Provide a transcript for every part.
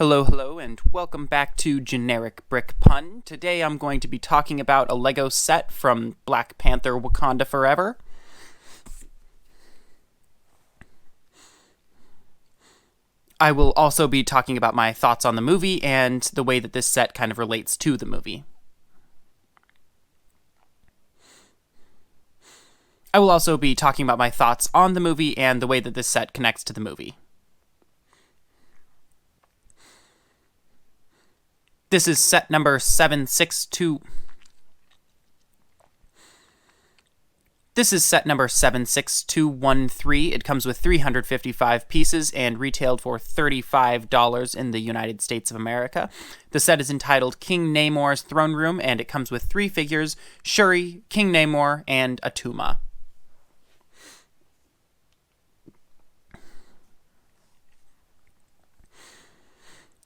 Hello, hello, and welcome back to Generic Brick Pun. Today I'm going to be talking about a Lego set from Black Panther Wakanda Forever. I will also be talking about my thoughts on the movie and the way that this set kind of relates to the movie. I will also be talking about my thoughts on the movie and the way that this set connects to the movie. This is set number 762. This is set number 76213. It comes with 355 pieces and retailed for $35 in the United States of America. The set is entitled King Namor's Throne Room, and it comes with 3 figures: Shuri, King Namor, and Atuma.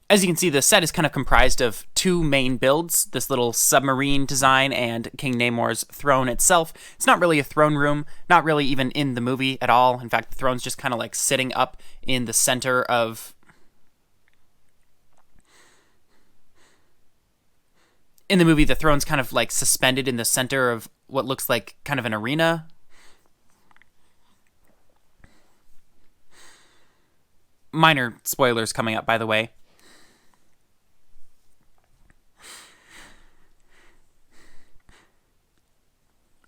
As you can see, the set is kind of comprised of 2 main builds, this little submarine design and King Namor's throne itself. It's not really a throne room, not really even in the movie at all. In fact, the throne's just kind of like sitting up in the center of... In the movie, the throne's kind of like suspended in the center of what looks like kind of an arena. Minor spoilers coming up, by the way.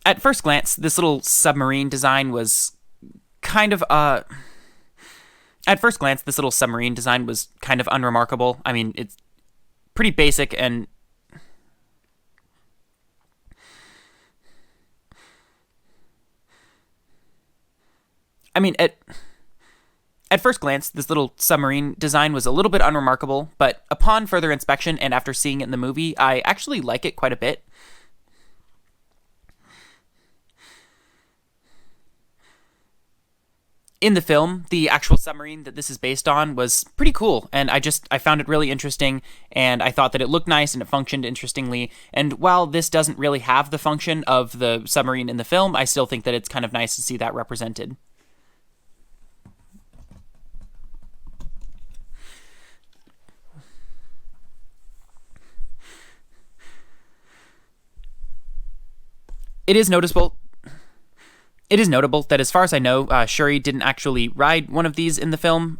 At first glance, this little submarine design was kind of unremarkable. I mean, it's pretty basic and at first glance, this little submarine design was a little bit unremarkable, but upon further inspection and after seeing it in the movie, I actually like it quite a bit. In the film, the actual submarine that this is based on was pretty cool, and I found it really interesting, and I thought that it looked nice and it functioned interestingly. And while this doesn't really have the function of the submarine in the film, I still think that it's kind of nice to see that represented. It is notable that, as far as I know, Shuri didn't actually ride one of these in the film.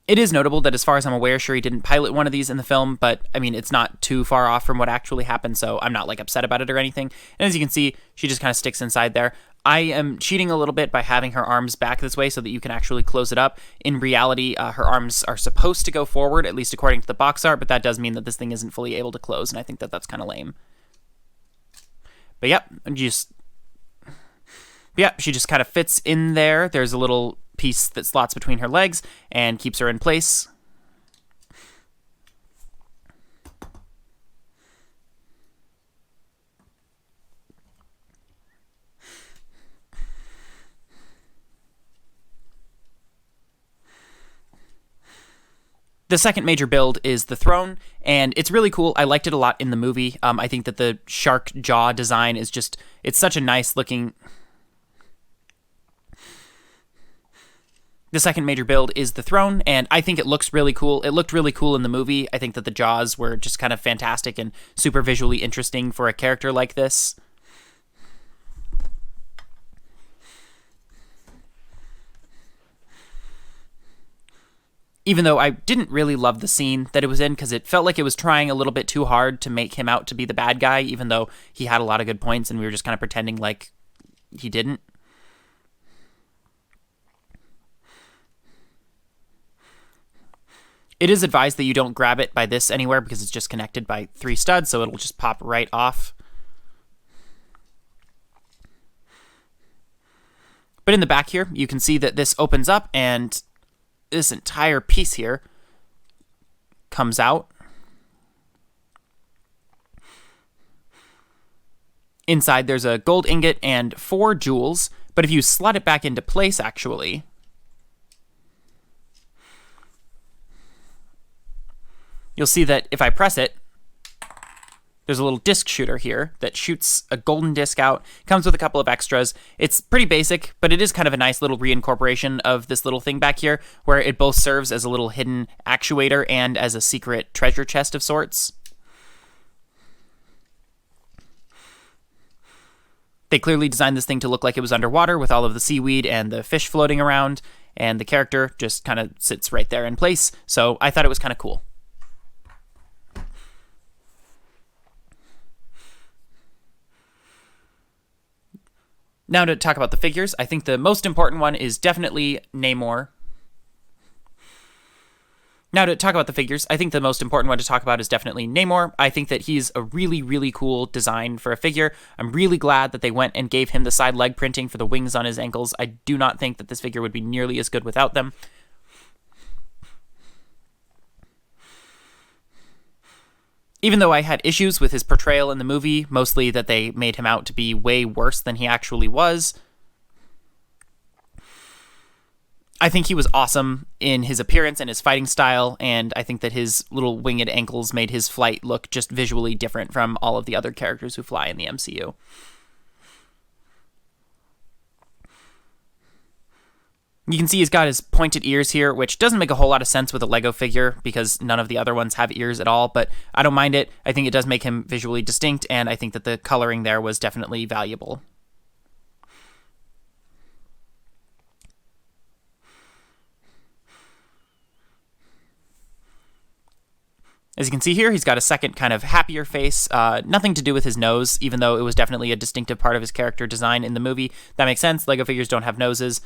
It is notable that, as far as I'm aware, Shuri didn't pilot one of these in the film, but, I mean, it's not too far off from what actually happened, so I'm not, upset about it or anything. And as you can see, she just kind of sticks inside there. I am cheating a little bit by having her arms back this way so that you can actually close it up. In reality, her arms are supposed to go forward, at least according to the box art, but that does mean that this thing isn't fully able to close, and I think that that's kind of lame. But she just kind of fits in there. There's a little piece that slots between her legs and keeps her in place. The second major build is the throne, and it's really cool. I liked it a lot in the movie. I think that the shark jaw design is it's such a nice looking... The second major build is the throne, and I think it looks really cool. It looked really cool in the movie. I think that the jaws were just kind of fantastic and super visually interesting for a character like this. Even though I didn't really love the scene that it was in, because it felt like it was trying a little bit too hard to make him out to be the bad guy, even though he had a lot of good points and we were just kind of pretending like he didn't. It is advised that you don't grab it by this anywhere because it's just connected by 3 studs, so it'll just pop right off. But in the back here, you can see that this opens up and this entire piece here comes out. Inside there's a gold ingot and 4 jewels, but if you slot it back into place, actually, you'll see that if I press it, There's a little disc shooter here that shoots a golden disc out. Comes with a couple of extras. It's pretty basic, but it is kind of a nice little reincorporation of this little thing back here, where it both serves as a little hidden actuator and as a secret treasure chest of sorts. They clearly designed this thing to look like it was underwater with all of the seaweed and the fish floating around, and the character just kind of sits right there in place. So I thought it was kind of cool. Now to talk about the figures, I think the most important one is definitely Namor. I think the most important one to talk about is definitely Namor. I think that he's a really, really cool design for a figure. I'm really glad that they went and gave him the side leg printing for the wings on his ankles. I do not think that this figure would be nearly as good without them. Even though I had issues with his portrayal in the movie, mostly that they made him out to be way worse than he actually was, I think he was awesome in his appearance and his fighting style, and I think that his little winged ankles made his flight look just visually different from all of the other characters who fly in the MCU. You can see he's got his pointed ears here, which doesn't make a whole lot of sense with a Lego figure because none of the other ones have ears at all, but I don't mind it. I think it does make him visually distinct, and I think that the coloring there was definitely valuable. As you can see here, he's got a second kind of happier face, nothing to do with his nose, even though it was definitely a distinctive part of his character design in the movie. That makes sense. Lego figures don't have noses.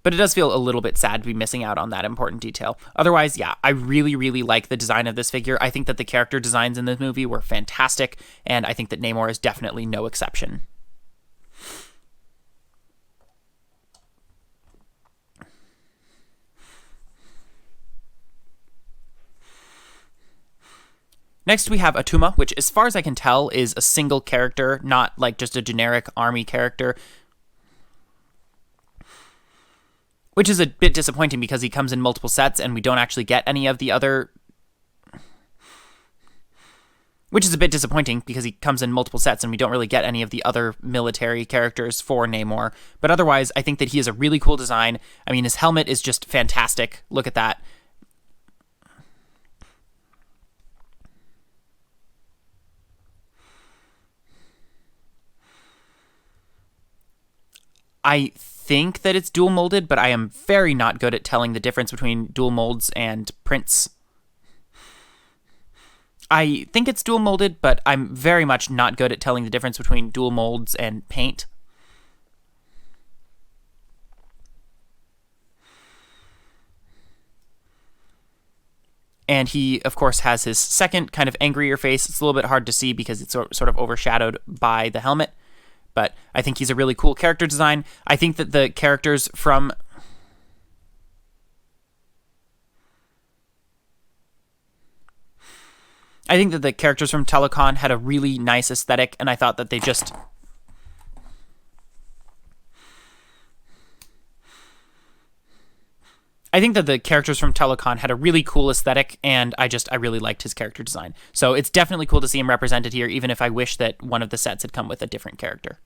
But it does feel a little bit sad to be missing out on that important detail. Otherwise, yeah, I really, really like the design of this figure. I think that the character designs in this movie were fantastic, and I think that Namor is definitely no exception. Next, we have Atuma, which, as far as I can tell, is a single character, not like just a generic army character. Which is a bit disappointing because he comes in multiple sets and we don't actually get any of the other... Which is a bit disappointing because he comes in multiple sets and we don't really get any of the other military characters for Namor. But otherwise, I think that he is a really cool design. I mean, his helmet is just fantastic. Look at that. I think that it's dual molded, but I am very not good at telling the difference between dual molds and prints. I think it's dual molded, but I'm very much not good at telling the difference between dual molds and paint. And he, of course, has his second kind of angrier face. It's a little bit hard to see because it's sort of overshadowed by the helmet. But I think he's a really cool character design. I think that the characters from... Telecon had a really nice aesthetic, and I thought that they just... I think that the characters from Telecon had a really cool aesthetic, and I really liked his character design. So it's definitely cool to see him represented here, even if I wish that one of the sets had come with a different character.